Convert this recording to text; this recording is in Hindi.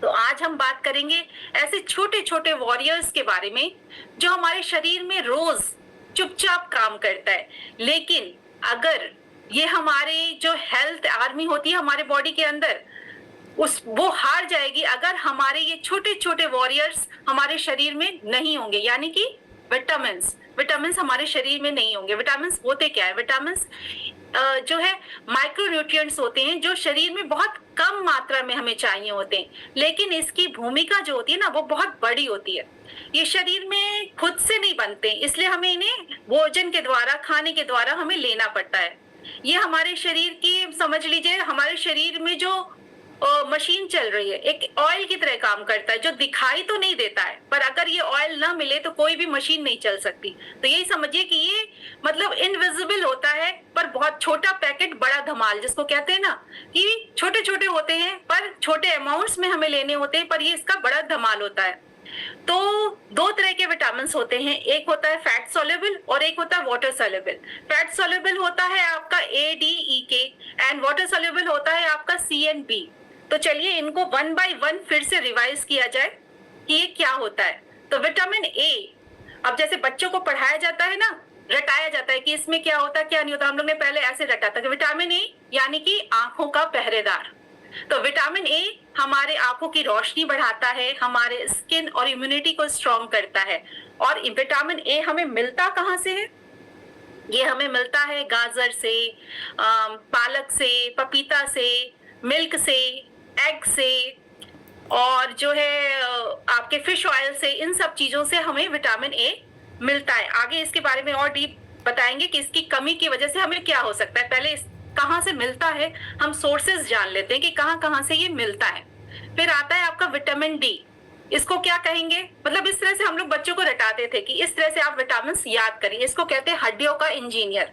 तो आज हम बात करेंगे ऐसे छोटे छोटे वॉरियर्स के बारे में जो हमारे शरीर में रोज चुपचाप काम करता है, लेकिन अगर ये हमारे जो हेल्थ आर्मी होती है हमारे बॉडी के अंदर वो हार जाएगी अगर हमारे ये छोटे छोटे वॉरियर्स हमारे शरीर में नहीं होंगे। यानी कि विटामिन्स हमारे शरीर में नहीं होंगे। विटामिन्स होते क्या है? विटामिन्स जो है माइक्रो न्यूट्रिएंट्स होते हैं जो शरीर में बहुत कम मात्रा में हमें चाहिए होते हैं, लेकिन इसकी भूमिका जो होती है ना वो बहुत बड़ी होती है। ये शरीर में खुद से नहीं बनते, इसलिए हमें इन्हें भोजन के द्वारा, खाने के द्वारा हमें लेना पड़ता है। ये हमारे शरीर की, समझ लीजिए हमारे शरीर में जो मशीन चल रही है, एक ऑयल की तरह काम करता है जो दिखाई तो नहीं देता है, पर अगर ये ऑयल ना मिले तो कोई भी मशीन नहीं चल सकती। तो यही समझिए कि ये मतलब इनविजिबल होता है पर बहुत छोटा पैकेट बड़ा धमाल, जिसको कहते हैं ना कि छोटे छोटे होते हैं पर छोटे अमाउंट्स में हमें लेने होते हैं, पर ये इसका बड़ा धमाल होता है। तो दो तरह के विटामिन होते हैं, एक होता है फैट सोल्यूबल और एक होता है वाटर सोल्यूबल। फैट सोल्यूबल होता है आपका ADEK एंड वाटर सोल्यूबल होता है आपका CNB। तो चलिए इनको वन बाय वन फिर से रिवाइज किया जाए कि ये क्या होता है। तो विटामिन A, अब जैसे बच्चों को पढ़ाया जाता है ना, रटाया जाता है कि इसमें क्या होता है क्या नहीं होता, हम लोग ने पहले ऐसे रटा था कि विटामिन A यानी कि आंखों का पहरेदार। तो विटामिन A हमारे आंखों की रोशनी बढ़ाता है, हमारे स्किन और इम्यूनिटी को स्ट्रॉन्ग करता है। और विटामिन A हमें मिलता कहाँ से है? ये हमें मिलता है गाजर से, पालक से, पपीता से, मिल्क से, एग से, और जो है आपके फिश ऑयल से। इन सब चीजों से हमें विटामिन A मिलता है। आगे इसके बारे में और डीप बताएंगे कि इसकी कमी की वजह से हमें क्या हो सकता है। पहले कहाँ से मिलता है हम सोर्सेज जान लेते हैं कि कहाँ कहाँ से ये मिलता है। फिर आता है आपका विटामिन D। इसको क्या कहेंगे? मतलब इस तरह से हम लोग बच्चों को रटाते थे कि इस तरह से आप विटामिन याद करिए। इसको कहते हैं हड्डियों का इंजीनियर।